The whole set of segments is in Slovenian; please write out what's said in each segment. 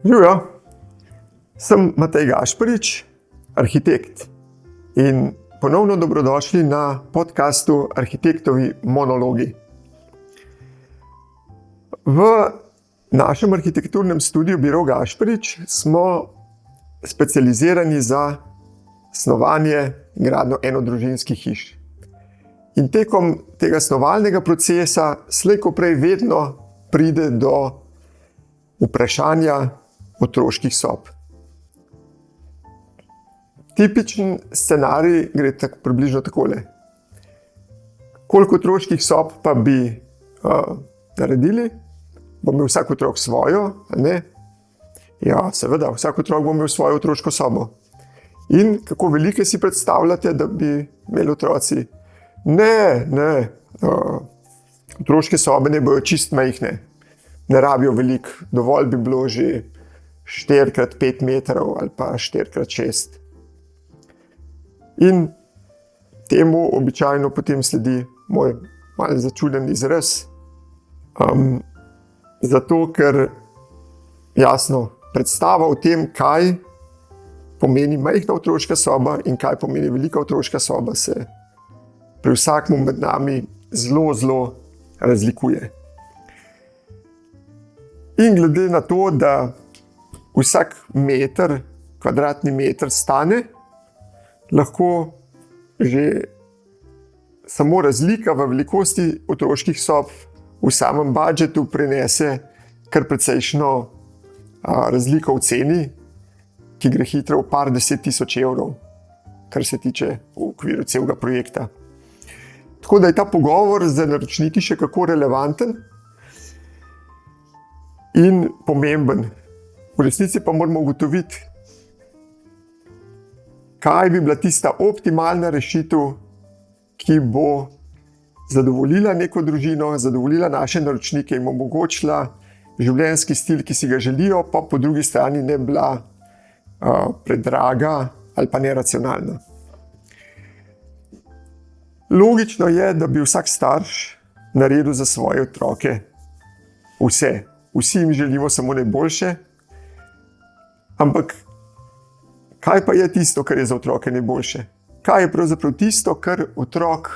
Živijo, sem Matej Gašparič, arhitekt in ponovno dobrodošli na podcastu Arhitektovi monologi. V našem arhitekturnem studiu Biro Gašparič smo specializirani za snovanje in gradnjo enodružinskih hiš. In tekom tega snovalnega procesa slej ko prej vedno pride do vprašanja otroških sob. Tipičen scenarij gre približno takole. Koliko otroških sob pa bi naredili? Bo imel vsak otrok svojo, ali ne? Ja, seveda, vsak otrok bo imel svojo otroško sobo. In kako velike si predstavljate, da bi imeli otroci? Ne. Otroške sobe ne bojo čist majhne. Ne rabijo veliko, dovolj bi bilo že 4x5 metrov ali pa 4x6. In temu običajno potem sledi moj malo začuden izraz. Zato, ker jasno predstava o tem, kaj pomeni majhna otroška soba in kaj pomeni velika otroška soba, se pri vsakmu med nami zelo razlikuje. In glede na to, da vsak kvadratni meter stane, lahko že samo razlika v velikosti otroških sob v samem budžetu prinese kar precejšno razliko v ceni, ki gre hitro v par 10.000 evrov, kar se tiče v okviru celega projekta. Tako da je ta pogovor z naročniki še kako relevanten in pomemben. V resnici pa moramo ugotoviti, kaj bi bila tista optimalna rešitev, ki bo zadovoljila neko družino, zadovoljila naše naročnike in omogočila življenjski stil, ki si ga želijo, pa po drugi strani ne bila predraga ali pa neracionalna. Logično je, da bi vsak starš naredil za svoje otroke vse. Vsi jim želimo samo najboljše, ampak kaj pa je tisto, kar je za otroke najboljše? Kaj je pravzaprav tisto, kar otrok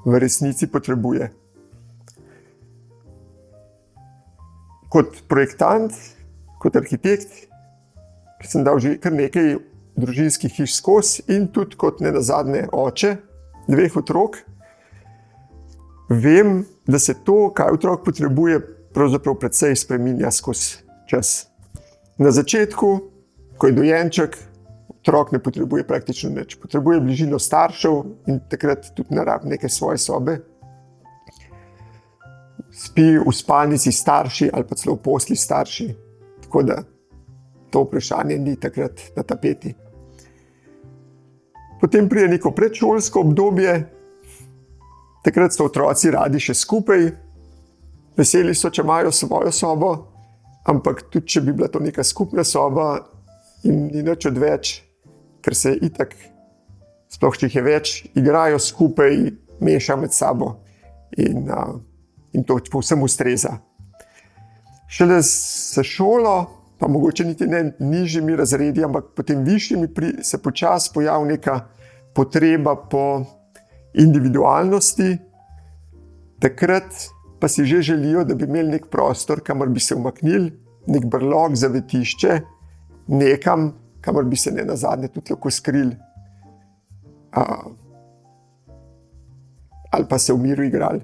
v resnici potrebuje? Kot projektant, kot arhitekt, ki sem dal že kar nekaj družinskih hiš skozi in tudi kot nenazadnje oče 2 otrok, vem, da se to, kaj otrok potrebuje, pravzaprav precej spreminja skozi čas. Na začetku, ko je dojenček, otrok ne potrebuje praktično nič. Potrebuje bližino staršev in takrat tudi ne rabi neke svoje sobe. Spi v spalnici starši ali pa celo v posli starši. Tako da to vprašanje ni takrat na tapeti. Potem pride neko predšolsko obdobje, takrat so otroci radi še skupaj, veseli so, če imajo svojo sobo, ampak tudi, če bi bila to neka skupna soba in ni nič odveč, ker se itak, sploh če jih je več, igrajo skupaj, mešajo med sabo in to povsem ustreza. Šele s šolo, pa mogoče niti ne nižjimi razredi, ampak potem višjimi se počasi pojavi neka potreba po individualnosti. Takrat pa si že želijo, da bi imeli nek prostor, kamor bi se umaknili, nek brlog, zavetišče, nekam, kamor bi se nenazadnje tudi lahko skrili. Ali pa se v miru igrali.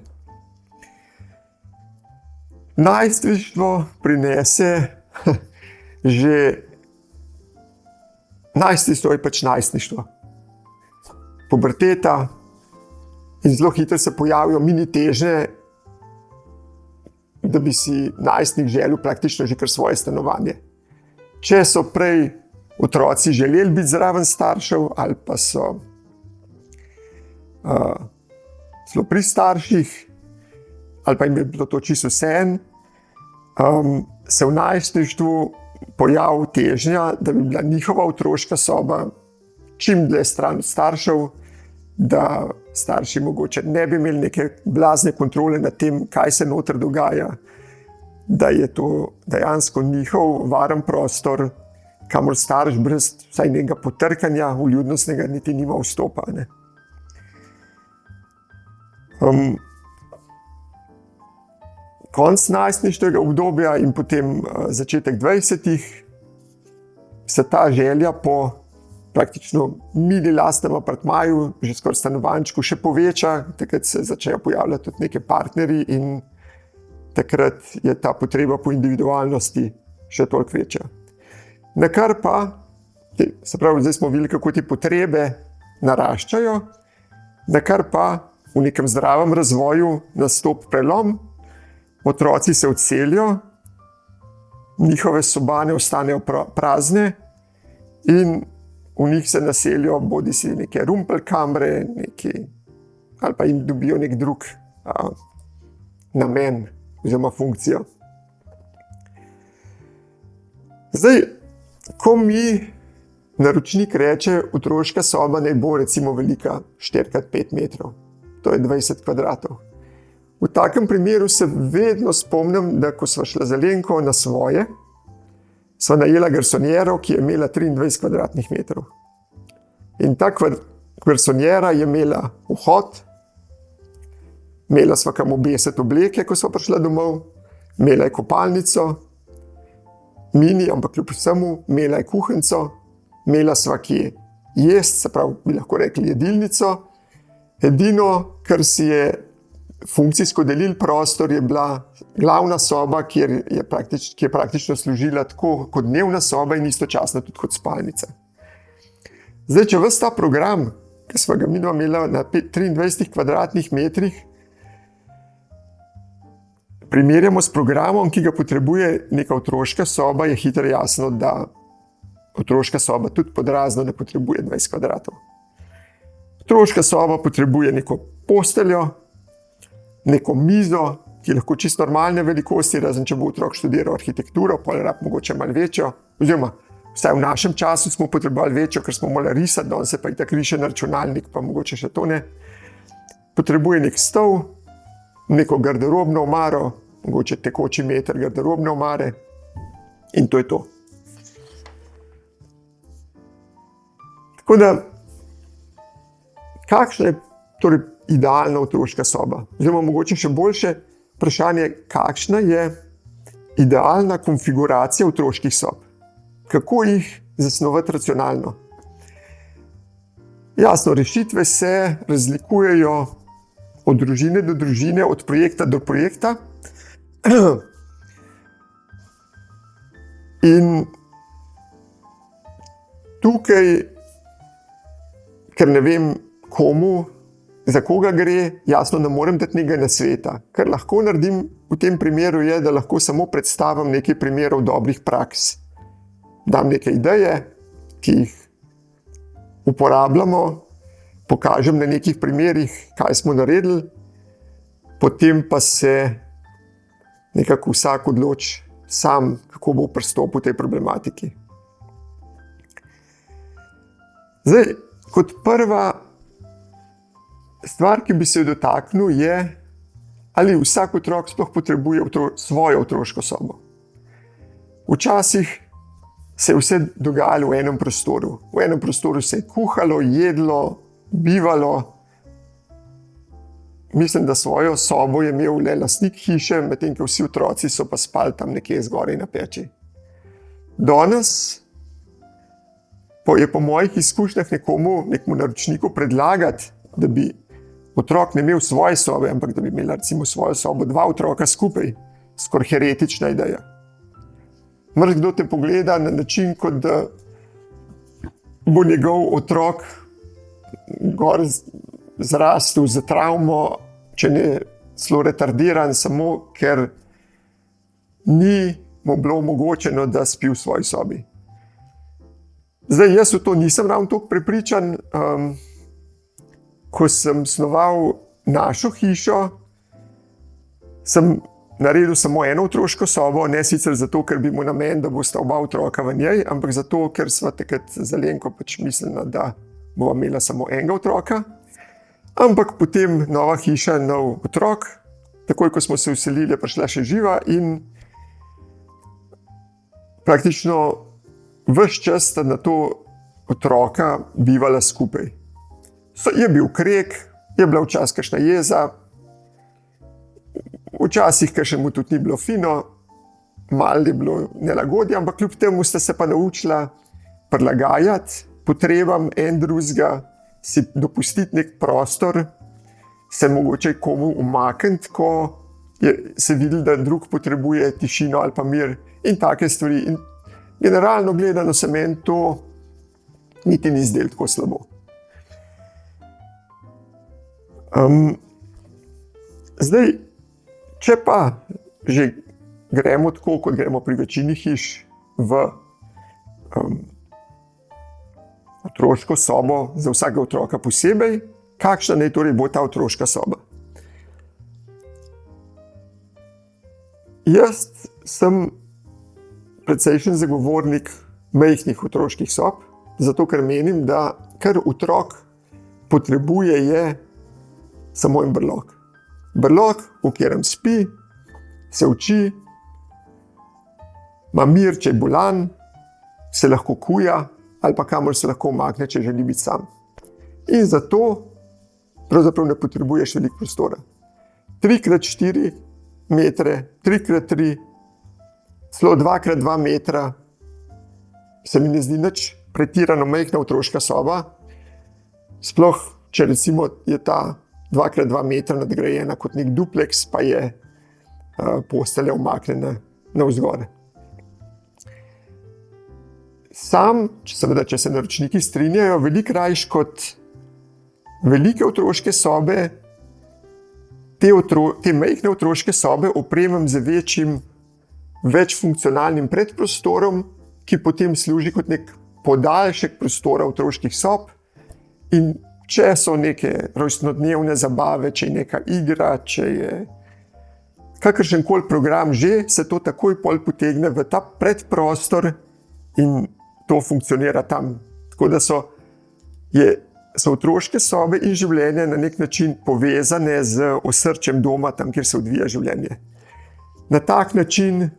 Najstništvo prinese najstništvo je pač najstništvo. Puberteta in zelo hitro se pojavijo mini težnje, da bi si najstnik želel praktično že kar svoje stanovanje. Če so prej otroci želeli biti zraven staršev ali pa so celo pri starših ali pa jim je bilo to čisto vseeno, se v najstništvu pojavi težnja, da bi bila njihova otroška soba čim dlje stran od staršev, da starši mogoče ne bi imeli neke blazne kontrole nad tem, kaj se noter dogaja, da je to dejansko njihov varen prostor, kamor starš brez vsaj nekega potrkanja vljudnostnega niti nima vstopa. Ne. Konec najstniškega obdobja in potem začetek 20-ih se ta želja po praktično mini lastnem apartmaju, že skoraj stanovančku, še poveča, takrat se začnejo pojavljati tudi neki partnerji in takrat je ta potreba po individualnosti še toliko večja. Nakar pa, se pravi, zdaj smo videli, kako te potrebe naraščajo, nakar pa v nekem zdravem razvoju nastopi prelom, otroci se odselijo, njihove sobane ostanejo prazne in v njih se naselijo bodisi neke rumpelkamre, ali pa jim dobijo nek drug namen oziroma funkcijo. Zdaj, ko mi naročnik reče, otroška soba naj bo recimo velika 4x5 metrov, to je 20 kvadratov. V takem primeru se vedno spomnim, da ko sva šla z Alenko na svoje, sva najela garsonjero, ki je imela 23 kvadratnih metrov. In ta garsonjera je imela vhod, imela sva kam obesiti obleke, ko sva prišla domov, imela je kopalnico, mini, ampak kljub vsemu, imela je kuhinjco, imela sva kje jest, se pravi, bi lahko rekli jedilnico. Edino, kar si je funkcijsko delil prostor, je bila glavna soba, ki je praktično služila tako kot dnevna soba in istočasno tudi kot spalnica. Zdaj, če ves ta program, ki sva ga midva imela na 23 kvadratnih metrih, primerjamo s programom, ki ga potrebuje neka otroška soba, je hitro jasno, da otroška soba tudi podrazno ne potrebuje 20 kvadratov. Otroška soba potrebuje neko posteljo, neko mizo, ki je lahko čisto normalne velikosti, razen če bo otrok študiral arhitekturo, pa je mogoče malo večjo, oziroma vsaj v našem času smo potrebovali večjo, ker smo morali risati, danes se pa itak riše na računalnik, pa mogoče še to ne. Potrebuje nek stol, neko garderobno omaro, mogoče tekoči meter garderobne omare in to je to. Tako da, kakšna je torej idealna otroška soba? Oziroma mogoče še boljše vprašanje, kakšna je idealna konfiguracija otroških sob? Kako jih zasnovati racionalno? Jasno, rešitve se razlikujejo od družine do družine, od projekta do projekta. In tukaj, ker ne vem komu, za koga gre, jasno ne morem dati nekaj nasveta. Kar lahko naredim v tem primeru je, da lahko samo predstavim nekaj primerov dobrih praks. Dam neke ideje, ki jih uporabljamo, pokažem na nekih primerih, kaj smo naredili, potem pa se nekako vsak odloči sam, kako bo pristopil v tej problematiki. Zdaj, kot prva stvar, ki bi se jo dotaknil, je, ali vsak otrok sploh potrebuje svojo otroško sobo. Včasih se je vse dogajalo v enem prostoru. V enem prostoru se je kuhalo, jedlo, bivalo. Mislim, da svojo sobo je imel le lastnik hiše, medtem ko vsi otroci so pa spali tam nekje zgoraj na peči. Danes je po mojih izkušnjah nekemu naročniku predlagati, da bi otrok ne imel svoje sobe, ampak da bi imela recimo svojo sobo 2 otroka skupaj, skoraj heretična ideja. Marsikdo te pogleda na način, kot da bo njegov otrok gor zrastel za travmo, če ne celo retardiran, samo ker ni mu bilo omogočeno, da spi v svoji sobi. Zdaj, jaz v to nisem ravno toliko prepričan. Ko sem snoval našo hišo, sem naredil samo eno otroško sobo, ne sicer zato, ker bi mu namen, da bosta oba otroka v njej, ampak zato, ker sva takrat z Alenko pač mislila, da bova imela samo enega otroka. Ampak potem nova hiša, nov otrok, takoj ko smo se vselili, je prišla še živa in praktično ves čas sta na to otroka bivala skupaj. Je bil kreg, je bila včasih kakšna jeza, včasih kakšen mu tudi ni bilo fino, malo je bilo nelagodje, ampak kljub temu sta se pa naučila prilagajati potrebam en drugega, si dopustiti nek prostor, se mogoče komu umakniti, ko se vidi, da drug potrebuje tišino ali pa mir in take stvari. In generalno gledano se meni to niti ni zdelo tako slabo. Zdaj, če pa že gremo tako, kot gremo pri večini hiš, v otroško sobo za vsakega otroka posebej, kakšna naj torej bo ta otroška soba? Jaz sem precejšen zagovornik majhnih otroških sob, zato ker menim, da kar otrok potrebuje, je samo en brlog. Brlog, v katerem spi, se uči, ima mir, če je bolan, se lahko kuja ali pa kamor se lahko umakne, če želi biti sam. In zato pravzaprav ne potrebuješ veliko prostora. 3x4 metre, 3x3, celo 2x2 metra se mi ne zdi nič pretirano majhna otroška soba. Sploh, če recimo je ta 2x2 metra nadgrajena kot nek dupleks, pa je postelja umaknjena navzgor. Sam, seveda, če se naročniki strinjajo, veliko rajš kot velike otroške sobe, te majhne otroške sobe opremim z večjim, večfunkcionalnim predprostorom, ki potem služi kot nek podaljšek prostora otroških sob. In če so neke rojstnodnevne zabave, če je neka igra, če je kakršenkoli program že, se to takoj pol potegne v ta predprostor in to funkcionira tam. Tako da so otroške sobe in življenje na nek način povezane z osrčjem doma, tam, kjer se odvija življenje. Na tak način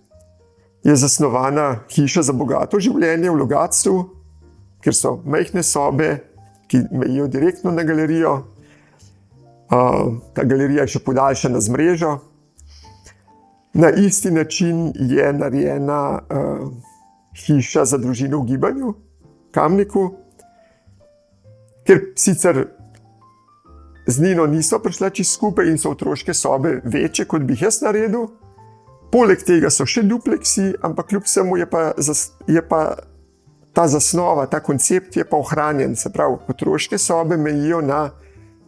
je zasnovana hiša za bogato življenje v Logatcu, ker so majhne sobe, ki mejijo direktno na galerijo. Ta galerija je še podaljšana z mrežo. Na isti način je narejena hiša za družino v gibanju, v Kamniku, ker sicer z Nino niso prišla čisto skupaj in so otroške sobe večje, kot bi jih jaz naredil. Poleg tega so še dupleksi, ampak kljub vsemu je pa ta zasnova, ta koncept je pa ohranjen. Se pravi, otroške sobe mejijo na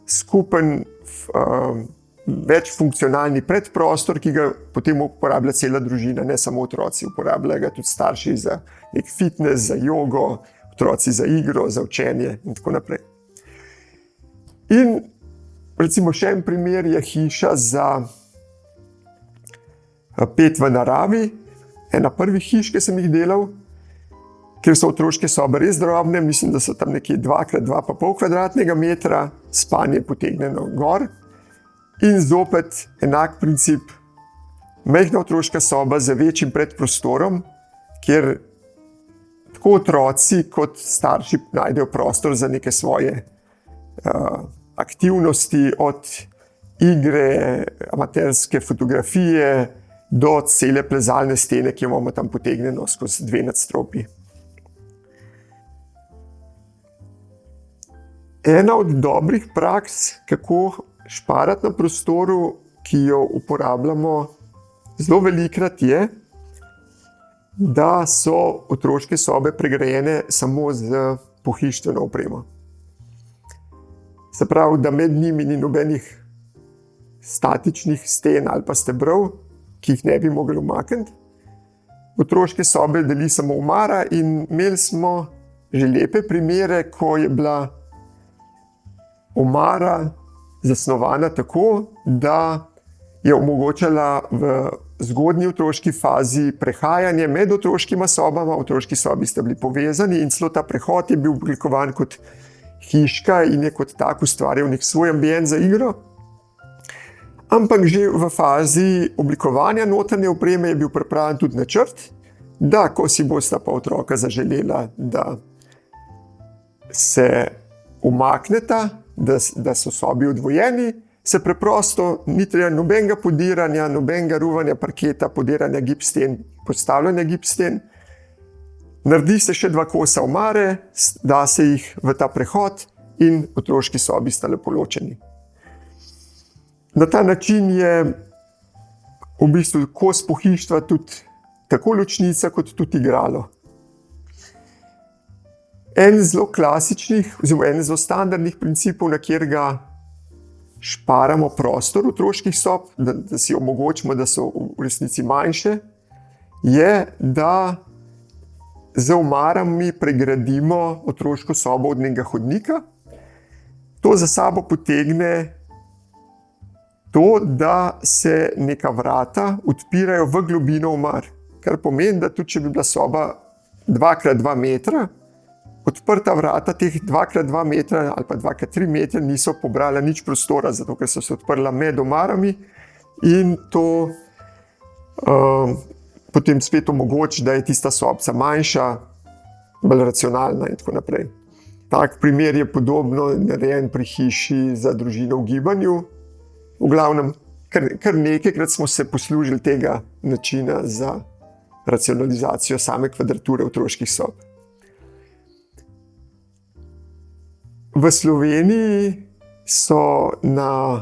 skupen večfunkcionalni predprostor, ki ga potem uporablja cela družina, ne samo otroci, uporabljajo ga tudi starši za nek fitness, za jogo, otroci za igro, za učenje in tako naprej. In recimo še en primer je hiša za pet v naravi, ena prvih hiš, ki sem jih delal, ker so otroške sobe res drobne, mislim, da so tam nekje 2x2,5 kvadratnega metra, spanje potegnjeno gor. In zopet enak princip, majhna otroška soba z večjim predprostorom, kjer tako otroci kot starši najdejo prostor za neke svoje aktivnosti, od igre, amaterske fotografije do cele plezalne stene, ki jo imamo tam potegnjeno skozi 2 nadstropji. Ena od dobrih praks, kako šparati na prostoru, ki jo uporabljamo zelo velikokrat, je, da so otroške sobe pregrajene samo z pohištveno opremo. Se pravi, da med njimi ni nobenih statičnih sten ali pa stebrov, ki jih ne bi mogli umakniti. Otroške sobe deli samo omara in imeli smo že lepe primere, ko je bila omara zasnovana tako, da je omogočala v zgodnji otroški fazi prehajanje med otroškima sobama. Otroški sobi sta bili povezani in celo ta prehod je bil oblikovan kot hiška in je kot tak ustvarjal nek svoj ambient za igro. Ampak že v fazi oblikovanja notranje opreme je bil pripravljen tudi načrt da ko si bosta pa otroka zaželela, da se umakneta, da so sobi odvojeni, se preprosto ni treba nobenega podiranja, nobenega ruvanja parketa, podiranja gipsten, postavljanja gipsten. Naredi se še 2 kosa omare, da se jih v ta prehod in otroški sobi sta lepo ločeni. Na ta način je v bistvu kos pohištva tudi tako ločnica kot tudi igralo. En zelo klasičnih, oziroma en zelo standardnih principov, na kjer ga šparamo prostor otroških sob, da si omogočimo, da so v resnici manjše, je, da z omarami pregradimo otroško sobo od nekega hodnika. To za sabo potegne to, da se neka vrata odpirajo v globino omar, kar pomeni, da tudi če bi bila soba 2x2 metra, odprta vrata teh 2x2 metra ali pa 2x3 metra niso pobrala nič prostora, zato ker so se odprla med omarami in to potem spet omogoči, da je tista sobca manjša, bolj racionalna in tako naprej. Tak primer je podobno narejen pri hiši za družino v gibanju. V glavnem, kar nekajkrat smo se poslužili tega načina za racionalizacijo same kvadrature otroških sob. V Sloveniji so na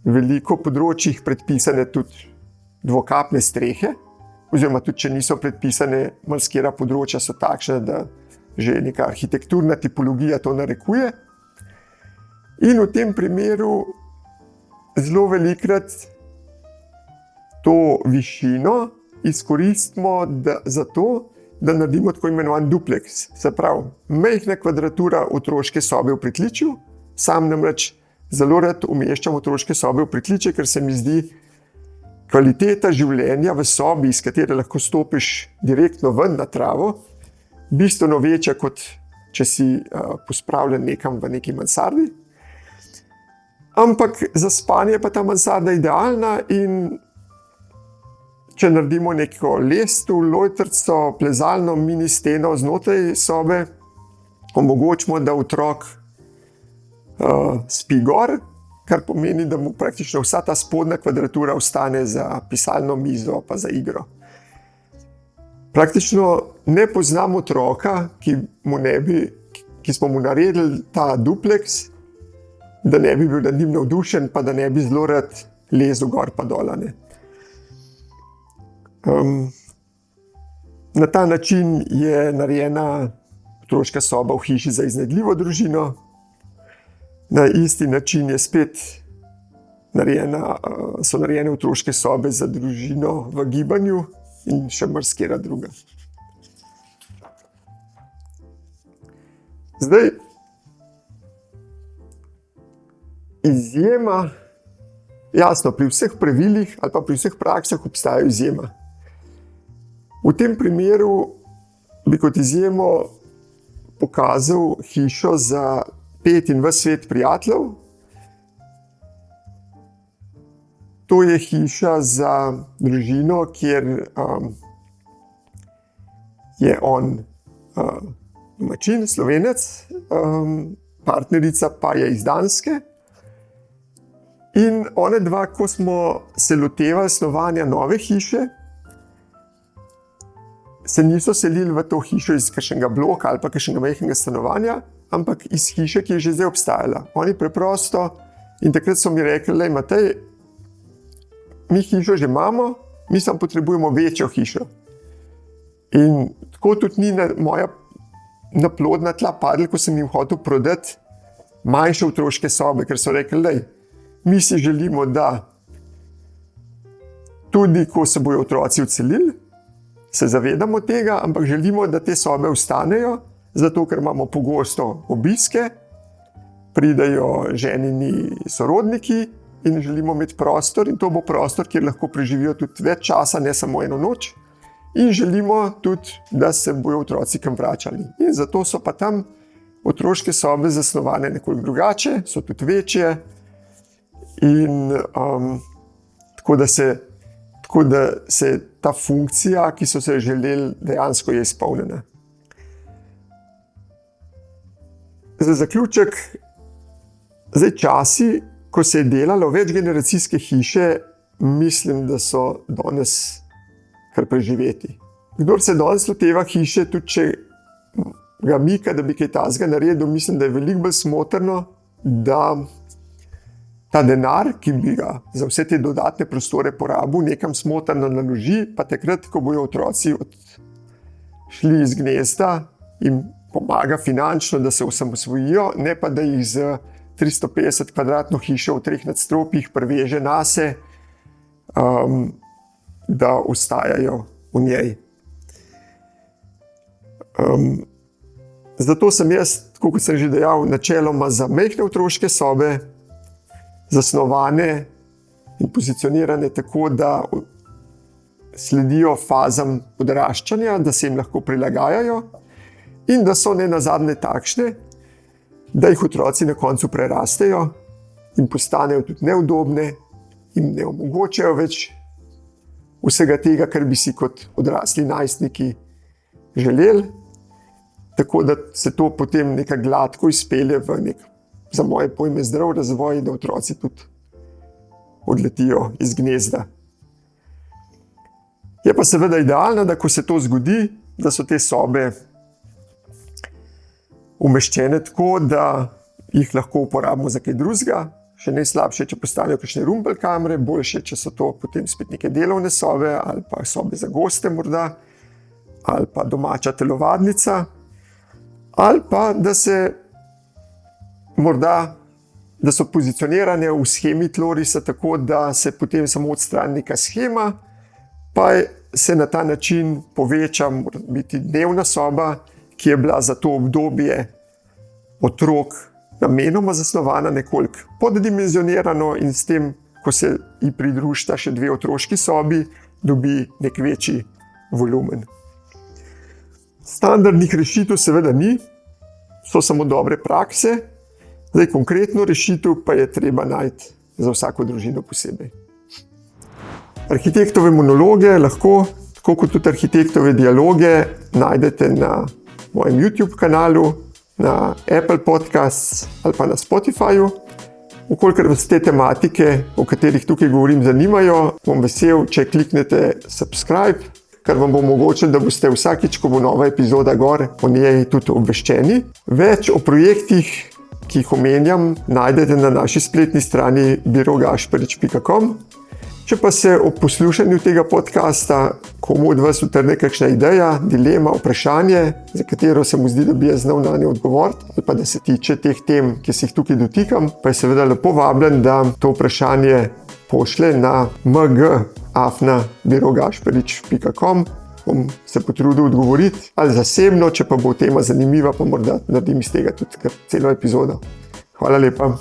veliko področjih predpisane tudi dvokapne strehe, oziroma tudi če niso predpisane, marsikera področja so takšna, da že neka arhitekturna tipologija to narekuje. In v tem primeru zelo velikokrat to višino izkoristimo za to, da naredimo tako imenovan dupleks. Se pravi, majhna kvadratura otroške sobe v pritličju, sam namreč zelo rad umeščam otroške sobe v pritličje, ker se mi zdi kvaliteta življenja v sobi, iz katere lahko stopiš direktno ven na travo, bistveno večja, kot če si pospravljen nekam v neki mansardi. Ampak za spanje pa ta mansarda idealna in če naredimo neko lestev, lojtrico, plezalno mini steno znotraj sobe, omogočimo, da otrok spi gor, kar pomeni, da mu praktično vsa ta spodnja kvadratura ostane za pisalno mizo pa za igro. Praktično ne poznam otroka, ki smo mu naredili ta dupleks, da ne bi bil nad njim navdušen, pa da ne bi zelo rad lezel gor pa dol. Na ta način je narejena otroška soba v hiši za iznajdljivo družino. Na isti način je spet so narejene otroške sobe za družino v gibanju in še marsikera druga. Zdaj, izjema, jasno, pri vseh pravilih ali pa pri vseh praksah obstajajo izjema. V tem primeru bi kot izjemo pokazal hišo za 5 in ves svet prijateljev. To je hiša za družino, kjer je on domačin, Slovenec, partnerica pa je iz Danske. In one dva, ko smo se lotevali snovanja nove hiše, se niso selili v to hišo iz kakšnega bloka ali pa kakšnega majhnega stanovanja, ampak iz hiše, ki je že zdaj obstajala. Oni preprosto, in takrat so mi rekli, lej Matej, mi hišo že imamo, mi samo potrebujemo večjo hišo. In tako tudi ni moja naplodna tla padla, ko sem jim hotel prodati manjše otroške sobe, ker so rekli, lej, mi si želimo, da tudi ko se bojo otroci odselili, se zavedamo tega, ampak želimo, da te sobe ostanejo, zato ker imamo pogosto obiske, pridejo ženini sorodniki in želimo imeti prostor, in to bo prostor, kjer lahko preživijo tudi več časa, ne samo eno noč, in želimo tudi, da se bojo otroci kam vračali. In zato so pa tam otroške sobe zasnovane nekoliko drugače, so tudi večje in tako, da se tako da se ta funkcija, ki so se želeli, dejansko je izpolnjena. Za zaključek, časi, ko se je delalo večgeneracijske hiše, mislim, da so danes kar preživeti. Kdor se danes loteva hiše, tudi če ga mika, da bi kaj takega naredil, mislim, da je veliko bolj smotrno, da ta denar, ki bi ga za vse te dodatne prostore porabil, nekam smotrno naloži, pa takrat, ko bojo otroci šli iz gnezda, jim pomaga finančno, da se osamosvojijo, ne pa da jih z 350 kvadratno hišo v 3 nadstropjih preveže nase, da ostajajo v njej. Zato sem jaz, kot sem že dejal, načeloma za majhne otroške sobe, zasnovane in pozicionirane tako, da sledijo fazam odraščanja, da se jim lahko prilagajajo in da so nenazadnje takšne, da jih otroci na koncu prerastejo in postanejo tudi neudobne in ne omogočajo več vsega tega, kar bi si kot odrasli najstniki želeli, tako da se to potem nekako gladko izpelje v nek, za moje pojme, zdrav razvoj, da otroci tudi odletijo iz gnezda. Je pa seveda idealno, da ko se to zgodi, da so te sobe umeščene tako, da jih lahko uporabimo za kaj drugega. Še najslabše, če postanejo kakšne rumpelkamre, boljše, če so to potem spet neke delovne sobe ali pa sobe za goste morda, ali pa domača telovadnica, ali pa da so pozicionirane v shemi tlorisa tako, da se potem samo odstrani neka shema, pa se na ta način poveča biti dnevna soba, ki je bila za to obdobje otrok namenoma zasnovana, nekoliko poddimenzionirano in s tem, ko se ji pridružita še 2 otroški sobi, dobi nek večji volumen. Standardnih rešitev seveda ni, so samo dobre prakse, zdaj konkretno rešitev pa je treba najti za vsako družino posebej. Arhitektove monologe lahko, tako kot tudi arhitektove dialoge, najdete na mojem YouTube kanalu, na Apple Podcasts ali pa na Spotifyju. Vkolikor vas te tematike, o katerih tukaj govorim, zanimajo, bom vesel, če kliknete subscribe, kar vam bo omogočilo, da boste vsakič, ko bo nova epizoda gor, o njej tudi obveščeni. Več o projektih, ki jih omenjam, najdete na naši spletni strani birogašparič.com. Če pa se ob poslušanju tega podcasta komu od vas utrne kakšna ideja, dilema, vprašanje, za katero se mu zdi, da bi jaz znal na njo odgovoriti, ali pa da se tiče teh tem, ki se jih tukaj dotikam, pa je seveda lepo vabljen, da to vprašanje pošlje na mg@birogašparič.com. Bom se potrudil odgovoriti, ali zasebno, če pa bo tema zanimiva, pa morda naredim iz tega tudi celo epizodo. Hvala lepa.